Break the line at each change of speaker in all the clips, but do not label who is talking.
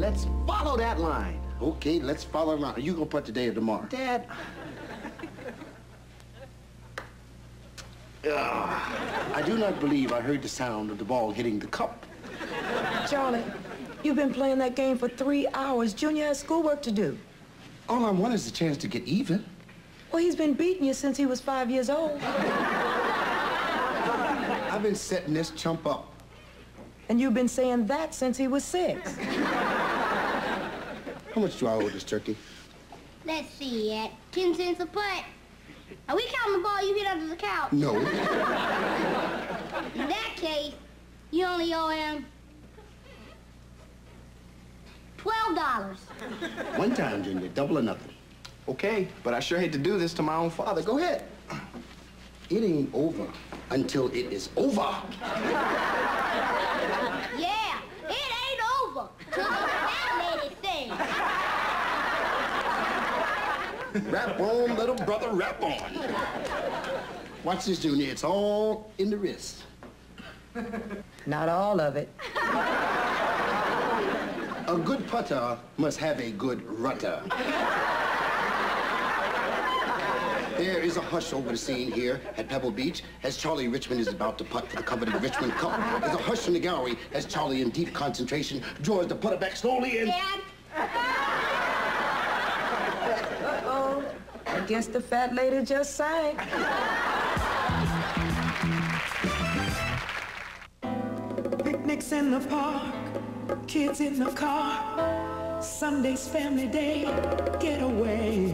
Let's follow that line.
Okay, let's follow the line. Are you gonna putt today or tomorrow?
Dad.
I do not believe I heard the sound of the ball hitting the cup.
Charlie, you've been playing that game for 3 hours. Junior has schoolwork to do.
All I want is a chance to get even.
Well, he's been beating you since he was 5 years old.
I've been setting this chump up.
And you've been saying that since he was 6.
How much do I owe this turkey?
Let's see, at 10 cents a putt. Are we counting the ball you hit under the couch?
No.
In that case, you only owe him $12.
One time, Junior, double or nothing.
Okay, but I sure hate to do this to my own father. Go ahead.
It ain't over until it is over.
Yeah, it ain't over till the fat lady sings.
Rap on, little brother, rap on. Watch this, Junior. It's all in the wrist.
Not all of it.
A good putter must have a good rudder. There is a hush over the scene here at Pebble Beach as Charlie Richmond is about to putt for the coveted Richmond Cup. There's a hush in the gallery as Charlie, in deep concentration, draws the putter back slowly and...
Dad?
Uh-oh. I guess the fat lady just sang. Picnics in the park, kids in the car, Sunday's family day, getaway.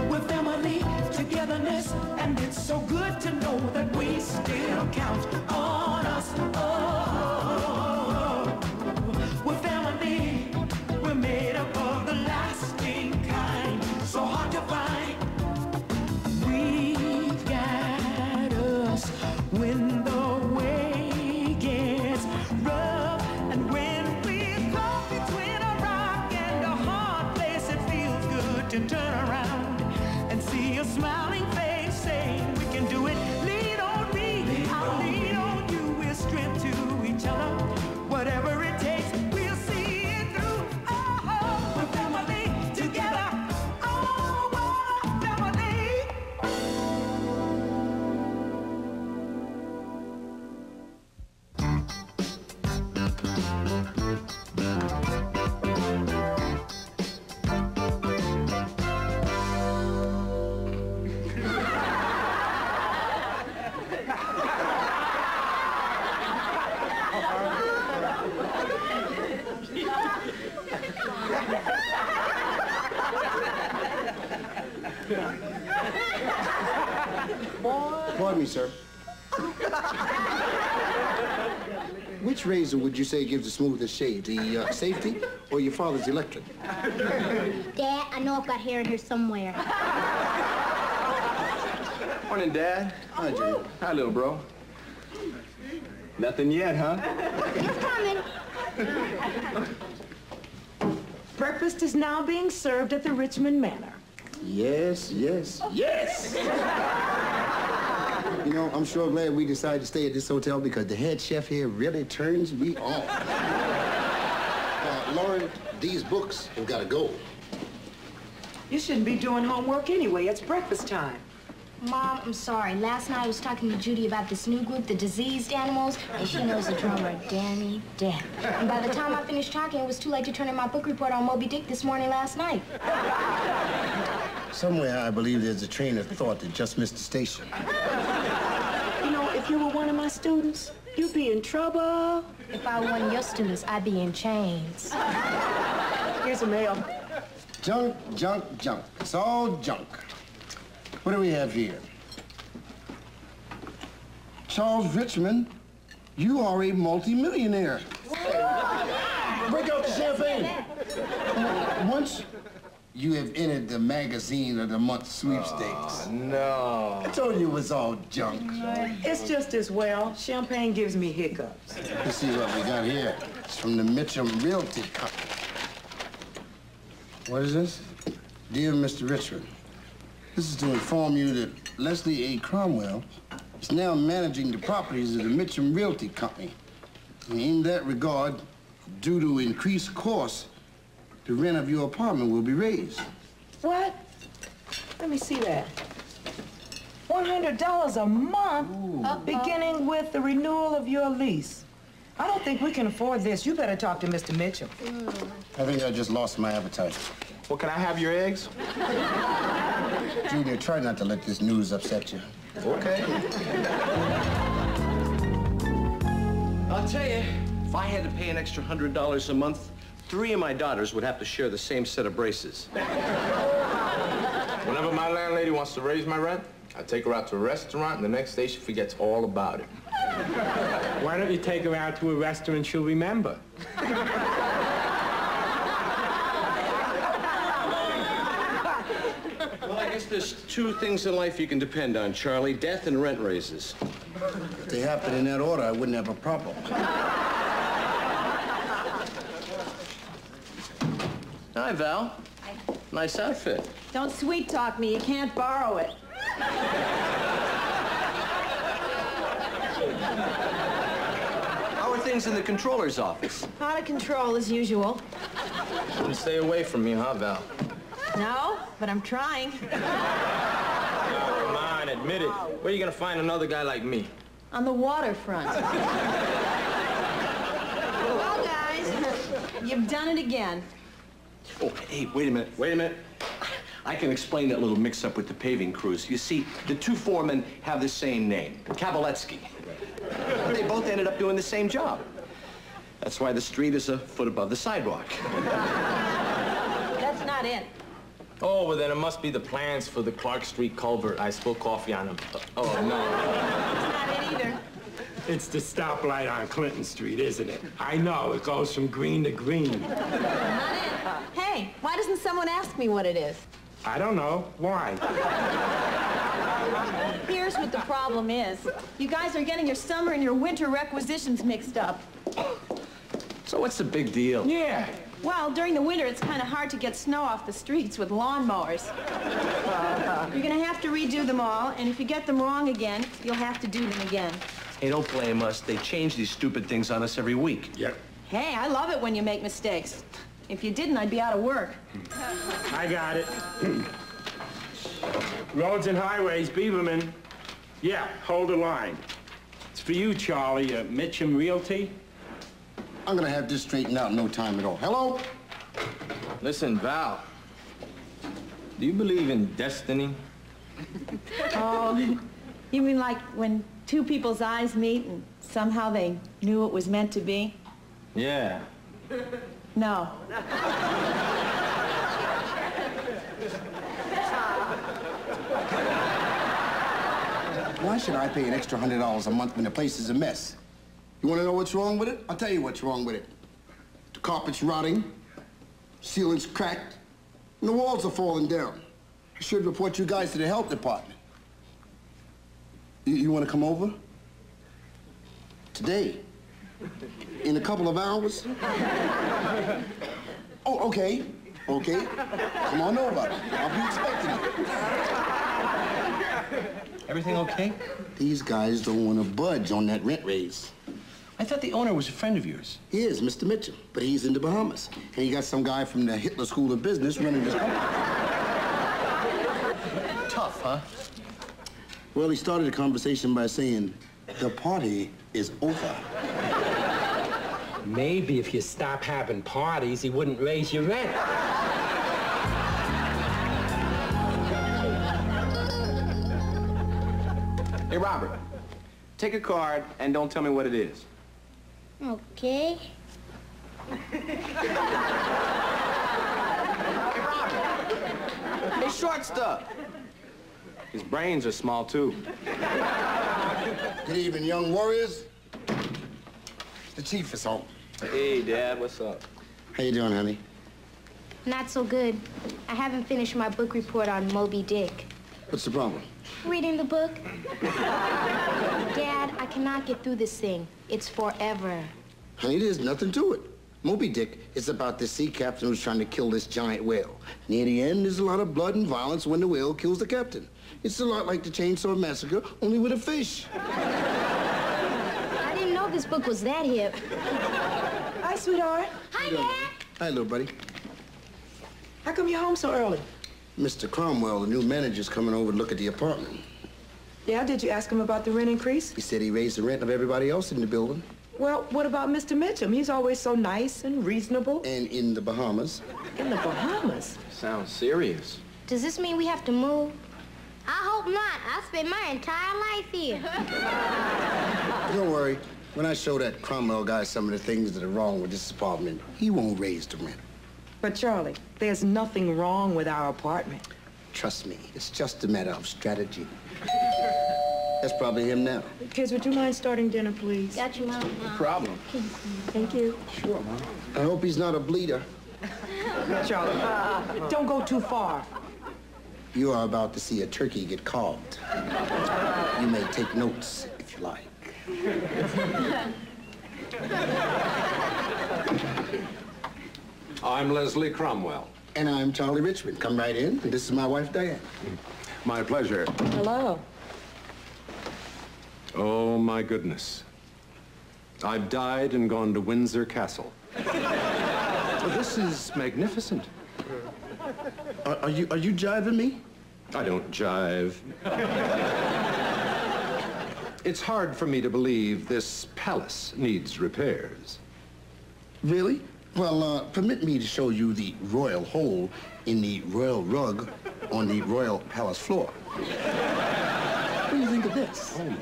With family togetherness, and it's so good to know that we still count on us. Oh, we're family, we're made up of the lasting kind, so hard to find. We've got us when the way gets rough, and when we're caught between a rock and a hard place, it feels good to turn around and see a smiling face saying we can do it. Lean on me, I'll lean on you. We're strength to each other. Whatever it takes, we'll see it through. Oh, we're family together. Oh, we're family.
Pardon me, sir. Which razor would you say gives the smoothest shave? The safety or your father's electric?
Dad, I know I've got hair in here somewhere.
Morning, Dad.
Hi, Junior.
Hi, little bro. Nothing yet, huh?
It's coming.
Breakfast is now being served at the Richmond Manor.
Yes, yes, yes! You know, I'm sure glad we decided to stay at this hotel because the head chef here really turns me on. Lauren, these books have got to go.
You shouldn't be doing homework anyway. It's breakfast time.
Mom, I'm sorry. Last night I was talking to Judy about this new group, the Diseased Animals, and she knows the drummer, Danny Depp. And by the time I finished talking, it was too late to turn in my book report on Moby Dick this morning last night.
Somewhere I believe there's a train of thought that just missed the station.
You know, if you were one of my students, you'd be in trouble.
If I were one of your students, I'd be in chains.
Here's a mail.
Junk, junk, junk. It's all junk. What do we have here? Charles Richmond, you are a multimillionaire. Break out the champagne. Once you have entered the magazine of the month sweepstakes.
No.
I told you it was all junk.
It's just as well. Champagne gives me hiccups.
Let's see what we got here. It's from the Mitchum Realty Company. What is this? Dear Mr. Richmond, this is to inform you that Leslie A. Cromwell is now managing the properties of the Mitchum Realty Company. And in that regard, due to increased costs the rent of your apartment will be raised.
What? Let me see that. $100 a month, beginning with the renewal of your lease. I don't think we can afford this. You better talk to Mr. Mitchell.
I think I just lost my appetite.
Well, can I have your eggs?
Junior, try not to let this news upset you.
Okay.
I'll tell you, if I had to pay an extra $100 a month, 3 of my daughters would have to share the same set of braces.
Whenever my landlady wants to raise my rent, I take her out to a restaurant, and the next day she forgets all about it.
Why don't you take her out to a restaurant she'll remember?
Well, I guess there's 2 things in life you can depend on, Charlie: death and rent raises.
If they happen in that order, I wouldn't have a problem.
Hi, Val.
Hi.
Nice outfit.
Don't sweet talk me. You can't borrow it.
How are things in the controller's office?
Out of control as usual.
You stay away from me, huh, Val?
No, but I'm trying.
Oh, come on, admit it. Where are you gonna find another guy like me?
On the waterfront. Well, guys, you've done it again.
Oh, hey, wait a minute. I can explain that little mix-up with the paving crews. You see, the 2 foremen have the same name, Kavaletsky. They both ended up doing the same job. That's why the street is a foot above the sidewalk.
That's not it.
Oh, well, then it must be the plans for the Clark Street culvert. I spilled coffee on them. Oh, no.
That's not it either.
It's the stoplight on Clinton Street, isn't it? I know, it goes from green to green.
Not it. Hey, why doesn't someone ask me what it is?
I don't know. Why?
Here's what the problem is. You guys are getting your summer and your winter requisitions mixed up.
So what's the big deal?
Yeah.
Well, during the winter, it's kind of hard to get snow off the streets with lawnmowers. You're going to have to redo them all, and if you get them wrong again, you'll have to do them again.
Hey, don't blame us. They change these stupid things on us every week.
Yep.
Hey, I love it when you make mistakes. If you didn't, I'd be out of work.
I got it. Roads and highways, Beaverman. Yeah, hold the line. It's for you, Charlie, Mitchum Realty.
I'm gonna have this straightened out in no time at all. Hello?
Listen, Val, do you believe in destiny?
Oh, you mean like when 2 people's eyes meet and somehow they knew it was meant to be?
Yeah.
No.
Why should I pay an extra $100 a month when the place is a mess? You want to know what's wrong with it? I'll tell you what's wrong with it. The carpet's rotting, ceiling's cracked, and the walls are falling down. I should report you guys to the health department. You want to come over? Today? In a couple of hours? Oh, okay. Okay. Come on over. I'll be expecting you.
Everything okay?
These guys don't want to budge on that rent raise.
I thought the owner was a friend of yours.
He is, Mr. Mitchell, but he's in the Bahamas. And he got some guy from the Hitler School of Business running his company.
Tough, huh?
Well, he started the conversation by saying, the party is over.
Maybe if you stop having parties, he wouldn't raise your rent.
Hey, Robert, take a card and don't tell me what it is.
Okay.
Hey, short stuff. His brains are small, too.
Good evening, young warriors. The chief is home.
Hey, Dad, what's up?
How you doing, honey?
Not so good. I haven't finished my book report on Moby Dick.
What's the problem?
Reading the book. Dad, I cannot get through this thing. It's forever.
Honey, there's nothing to it. Moby Dick is about this sea captain who's trying to kill this giant whale. Near the end, there's a lot of blood and violence when the whale kills the captain. It's a lot like the Chainsaw Massacre, only with a fish.
I didn't know this book was that hip.
Hi, sweetheart.
Hi, Dad.
Hi, little buddy.
How come you're home so early?
Mr. Cromwell, the new manager's coming over to look at the apartment.
Yeah, did you ask him about the rent increase?
He said he raised the rent of everybody else in the building.
Well, what about Mr. Mitchum? He's always so nice and reasonable.
And in the Bahamas.
In the Bahamas?
Sounds serious.
Does this mean we have to move? I hope not. I spent my entire life here.
Don't worry. When I show that Cromwell guy some of the things that are wrong with this apartment, he won't raise the rent.
But, Charlie, there's nothing wrong with our apartment.
Trust me, it's just a matter of strategy. That's probably him now.
Kids, would you mind starting dinner, please?
Got you, Mom.
No problem.
Thank you.
Sure, Mom. I hope he's not a bleeder.
Charlie, don't go too far.
You are about to see a turkey get carved. You may take notes if you like.
I'm Leslie Cromwell.
And I'm Charlie Richmond. Come right in. And this is my wife, Diane.
My pleasure.
Hello.
Oh, my goodness. I've died and gone to Windsor Castle. This is magnificent.
Are you jiving me?
I don't jive. It's hard for me to believe this palace needs repairs.
Really? Well, permit me to show you the royal hole in the royal rug on the royal palace floor. What do you think of this?
Oh, my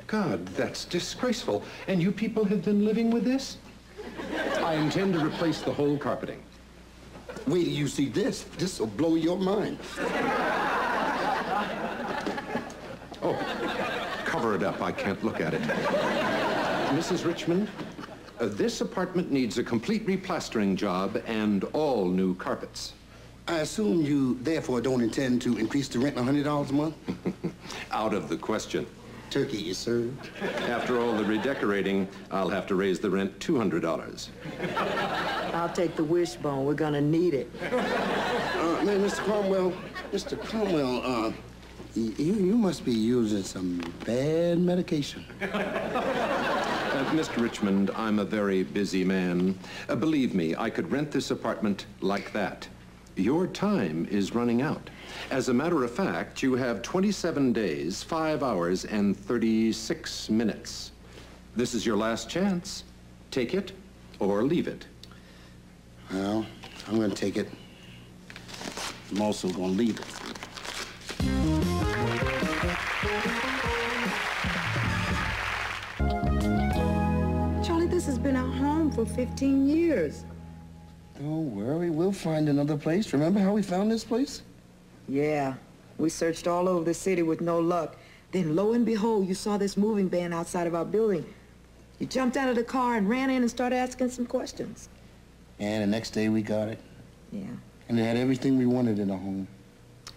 God, that's disgraceful. And you people have been living with this? I intend to replace the whole carpeting.
Wait till you see this. This will blow your mind.
Oh, cover it up. I can't look at it. Mrs. Richmond, this apartment needs a complete replastering job and all new carpets.
I assume you, therefore, don't intend to increase the rent $100 a month?
Out of the question.
Turkey is served.
After all the redecorating, I'll have to raise the rent $200.
I'll take the wishbone. We're gonna need it.
Man, Mr. Cromwell, you must be using some bad medication.
Mr. Richmond, I'm a very busy man. Believe me, I could rent this apartment like that. Your time is running out. As a matter of fact, you have 27 days, 5 hours, and 36 minutes. This is your last chance. Take it or leave it.
Well, I'm going to take it. I'm also going to leave it.
Charlie, this has been our home for 15 years.
Don't worry, we'll find another place. Remember how we found this place?
Yeah, we searched all over the city with no luck. Then, lo and behold, you saw this moving van outside of our building. You jumped out of the car and ran in and started asking some questions.
And the next day we got it.
Yeah.
And it had everything we wanted in a home.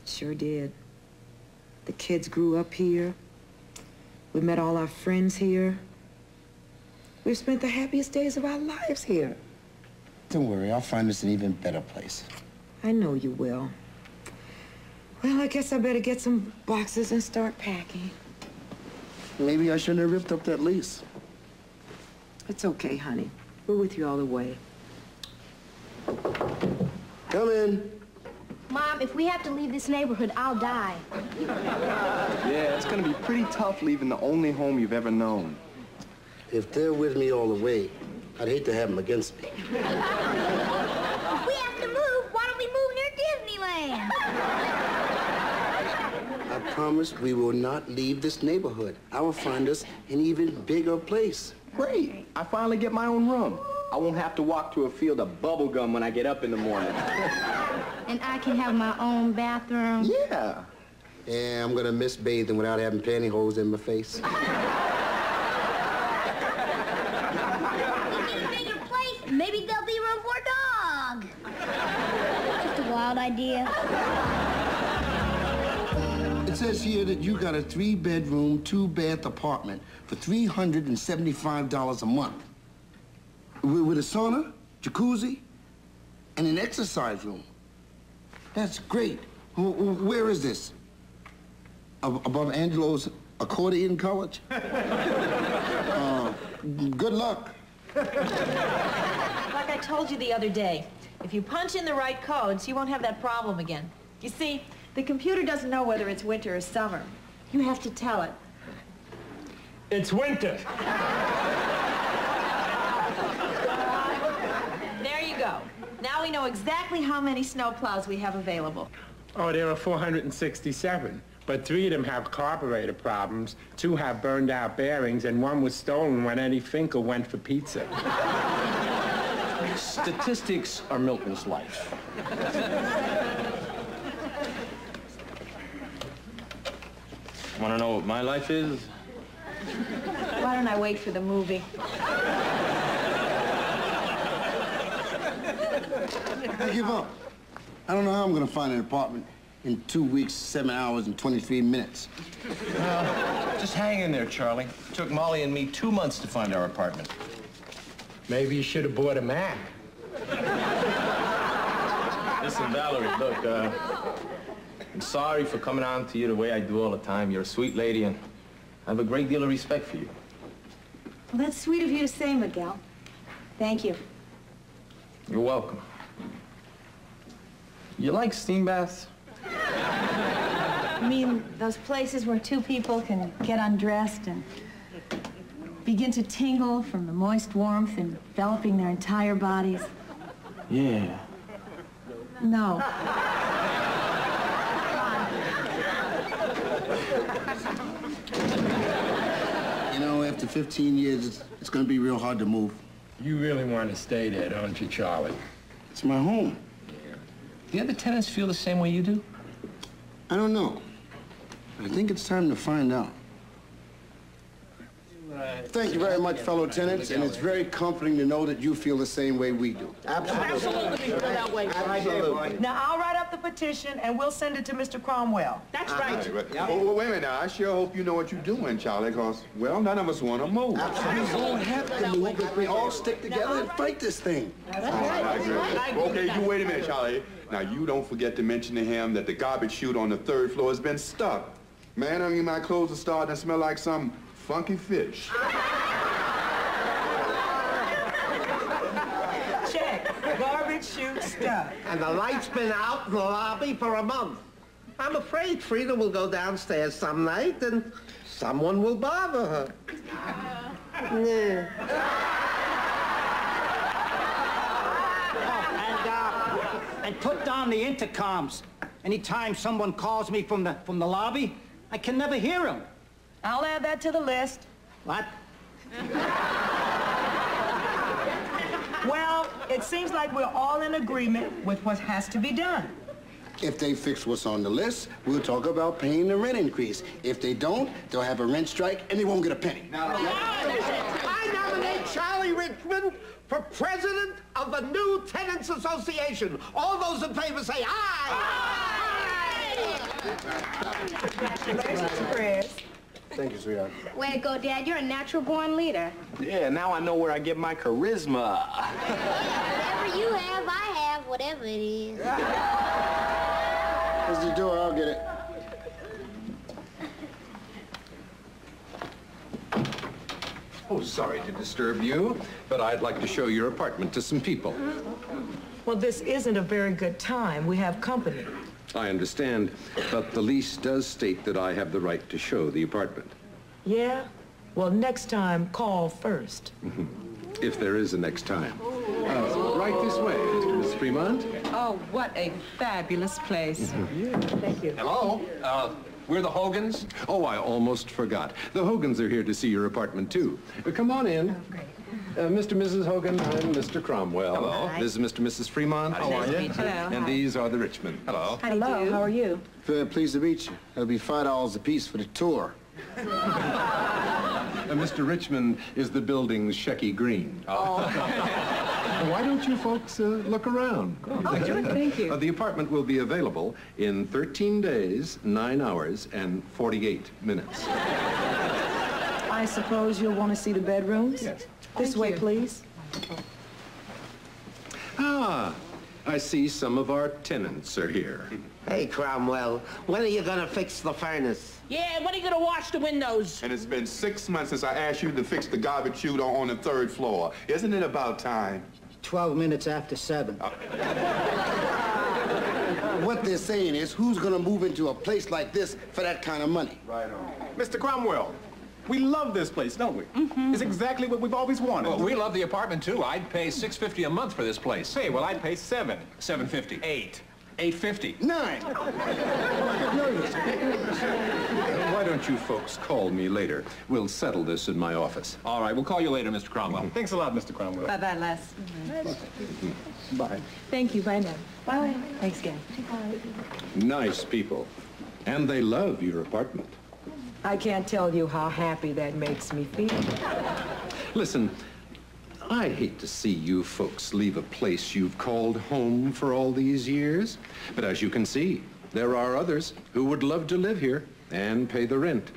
Sure did. The kids grew up here. We met all our friends here. We've spent the happiest days of our lives here.
Don't worry, I'll find us an even better place.
I know you will. Well, I guess I better get some boxes and start packing.
Maybe I shouldn't have ripped up that lease.
It's okay, honey. We're with you all the way.
Come in.
Mom, if we have to leave this neighborhood, I'll die.
Yeah, it's gonna be pretty tough leaving the only home you've ever known.
If they're with me all the way, I'd hate to have them against me.
If we have to move, why don't we move near Disneyland?
I promise we will not leave this neighborhood. I will find us an even bigger place.
Great. I finally get my own room. I won't have to walk to a field of bubble gum when I get up in the morning.
And I can have my own bathroom.
Yeah.
Yeah, I'm gonna miss bathing without having pantyhose in my face.
Bigger place, maybe there'll be room for a dog. Just a wild idea.
It says here that you got a 3-bedroom, 2-bath apartment for $375 a month. With a sauna, jacuzzi, and an exercise room. That's great. Where is this? Above Angelo's accordion college? Good luck.
Like I told you the other day,
If you punch in the right codes, you won't have that problem again. You see, the computer doesn't know whether it's winter or summer. You have to tell it.
It's winter.
There you go. Now we know exactly how many snowplows we have available.
Oh, there are 467, but 3 of them have carburetor problems, 2 have burned out bearings, and 1 was stolen when Eddie Finkel went for pizza.
Statistics are Milton's life.
Want to know what my life is?
Why don't I wait for the movie?
I give up. I don't know how I'm gonna find an apartment in 2 weeks, 7 hours, and 23 minutes.
Just hang in there, Charlie. It took Molly and me 2 months to find our apartment.
Maybe you should have bought a Mac.
Listen, Valerie, look, I'm sorry for coming on to you the way I do all the time. You're a sweet lady, and I have a great deal of respect for you.
Well, that's sweet of you to say, Miguel. Thank you.
You're welcome. You like steam baths?
You mean those places where 2 people can get undressed and begin to tingle from the moist warmth enveloping their entire bodies?
Yeah.
No.
You know, after 15 years, it's gonna be real hard to move.
You really want to stay there, don't you, Charlie?
It's my home.
Do the other tenants feel the same way you do?
I don't know. I think it's time to find out. Thank you very much, fellow tenants, and it's very comforting to know that you feel the same way we do.
Absolutely. Absolutely.
Now, I'll write up the petition, and we'll send it to Mr. Cromwell.
That's right.
Well, wait a minute now. I sure hope you know what you're doing, Charlie, because, well, none of us want to move.
We don't have to move if we all stick together and fight this thing.
That's right.
Okay, you wait a minute, Charlie. Now, you don't forget to mention to him that the garbage chute on the 3rd floor has been stuck. Man, I mean, my clothes are starting to smell like some funky fish.
Check. Garbage chute stuck.
And the light's been out in the lobby for a month. I'm afraid Frida will go downstairs some night and someone will bother her.
And put down the intercoms. Anytime someone calls me from the lobby, I can never hear him.
I'll add that to the list.
What?
Well, it seems like we're all in agreement with what has to be done.
If they fix what's on the list, we'll talk about paying the rent increase. If they don't, they'll have a rent strike and they won't get a penny.
I nominate Charlie Richmond for president of the new Tenants Association. All those in favor say aye.
Aye.
Prayers.
Thank you, sweetheart.
Way to go, Dad. You're a natural-born leader.
Yeah, now I know where I get my charisma.
Whatever you have, I have. Whatever it is.
Here's the door. I'll get it.
Oh, sorry to disturb you, but I'd like to show your apartment to some people.
Well, this isn't a very good time. We have company.
I understand, but the lease does state that I have the right to show the apartment.
Yeah? Well, next time, call first.
If there is a next time. Right this way, Miss Fremont.
Oh, what a fabulous place.
Thank you.
Hello? We're the Hogans. Oh, I almost forgot. The Hogans are here to see your apartment, too. Come on in.
Oh, great.
Mr. and Mrs. Hogan, I'm Mr. Cromwell.
Hello.
Hi. This is Mr. and Mrs. Fremont. How are you?
Hello.
And these are the Richmond. Hello.
Hello, how are you?
Very pleased to meet you. It'll be $5 a piece for the tour.
Mr. Richmond is the building's Shecky Green. Oh. Why don't you folks look around?
Thank you.
The apartment will be available in 13 days, 9 hours, and 48 minutes.
I suppose you'll want to see the bedrooms?
Yes.
This way, please.
Ah, I see some of our tenants are here.
Hey, Cromwell, when are you gonna fix the furnace?
Yeah, when are you gonna wash the windows?
And it's been 6 months since I asked you to fix the garbage chute on the 3rd floor. Isn't it about time?
12 minutes after 7.
What they're saying is, who's gonna move into a place like this for that kind of money?
Right on.
Mr. Cromwell, we love this place, don't we? It's exactly what we've always wanted.
Well, we love the apartment, too. I'd pay $650 a month for this place.
Hey, well, I'd pay $7.
$750.
$8.
$850.
9.
Why don't you folks call me later? We'll settle this in my office.
All right, we'll call you later, Mr. Cromwell.
Thanks a lot, Mr. Cromwell.
Bye-bye, Les.
Bye.
Thank you. Bye now.
Bye.
Thanks again.
Nice people. And they love your apartment.
I can't tell you how happy that makes me feel.
Listen, I hate to see you folks leave a place you've called home for all these years. But as you can see, there are others who would love to live here and pay the rent.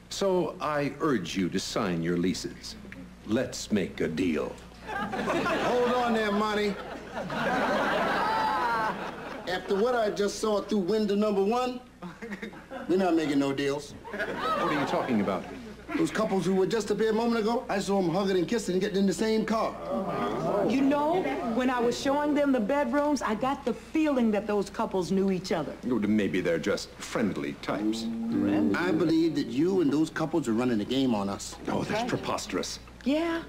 So I urge you to sign your leases. Let's make a deal.
Hold on there, Monty. After what I just saw through window number 1, we're not making no deals.
What are you talking about?
Those couples who were just up here a moment ago, I saw them hugging and kissing and getting in the same car.
You know, when I was showing them the bedrooms, I got the feeling that those couples knew each other.
Maybe they're just friendly types.
I believe that you and those couples are running the game on us.
Oh, that's preposterous.
Yeah?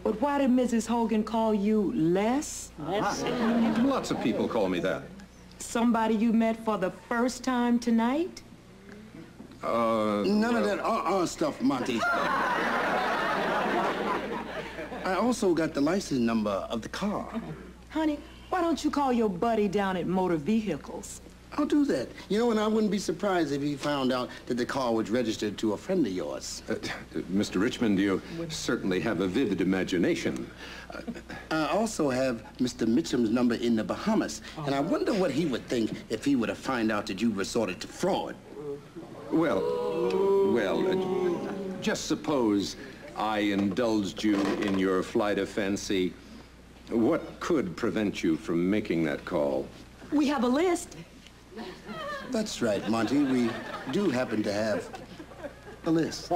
But why did Mrs. Hogan call you Les?
Lots of people call me that.
Somebody you met for the first time tonight?
None of that stuff, Monty. I also got the license number of the car.
Honey, why don't you call your buddy down at Motor Vehicles?
I'll do that. You know, and I wouldn't be surprised if he found out that the car was registered to a friend of yours.
Mr. Richmond, you certainly have a vivid imagination.
I also have Mr. Mitchum's number in the Bahamas, and I wonder what he would think if he were to find out that you resorted to fraud.
Well, just suppose I indulged you in your flight of fancy. What could prevent you from making that call?
We have a list.
That's right, Monty. We do happen to have a list.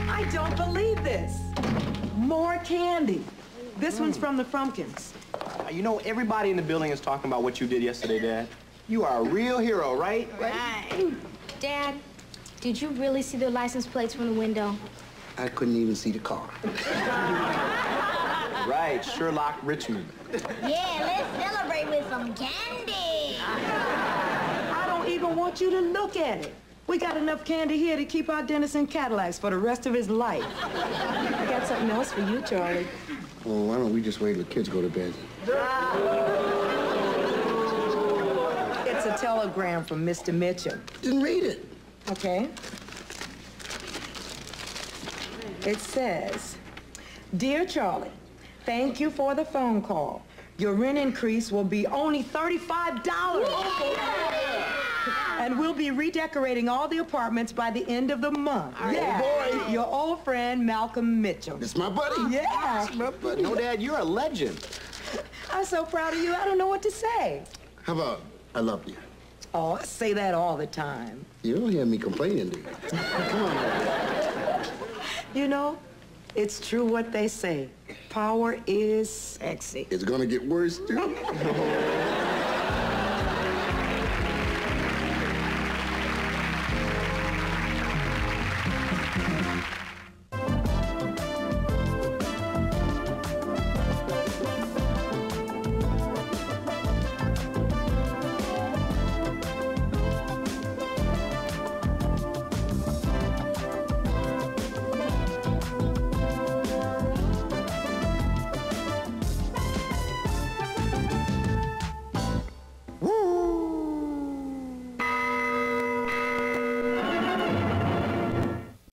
I don't believe this. More candy. This one's from the Frumpkins.
You know, everybody in the building is talking about what you did yesterday, Dad. You are a real hero, right?
Right. Dad, did you really see the license plates from the window?
I couldn't even see the car.
Right, Sherlock Richmond.
Yeah, let's celebrate with some candy.
I don't even want you to look at it. We got enough candy here to keep our Dennis in Cadillacs for the rest of his life. I got something else for you, Charlie.
Well, why don't we just wait till the kids go to bed?
It's a telegram from Mr. Mitchum.
Didn't read it.
Okay. It says, Dear Charlie, thank you for the phone call. Your rent increase will be only $35. And we'll be redecorating all the apartments by the end of the month.
Yeah. Oh, boy.
Your old friend, Malcolm Mitchell.
It's my buddy.
Yeah.
It's my buddy.
No, Dad, you're a legend.
I'm so proud of you, I don't know what to say.
How about, I love you?
Oh, I say that all the time.
You don't hear me complaining, do you? Come on.
You know, it's true what they say. Power is sexy.
It's gonna get worse, too.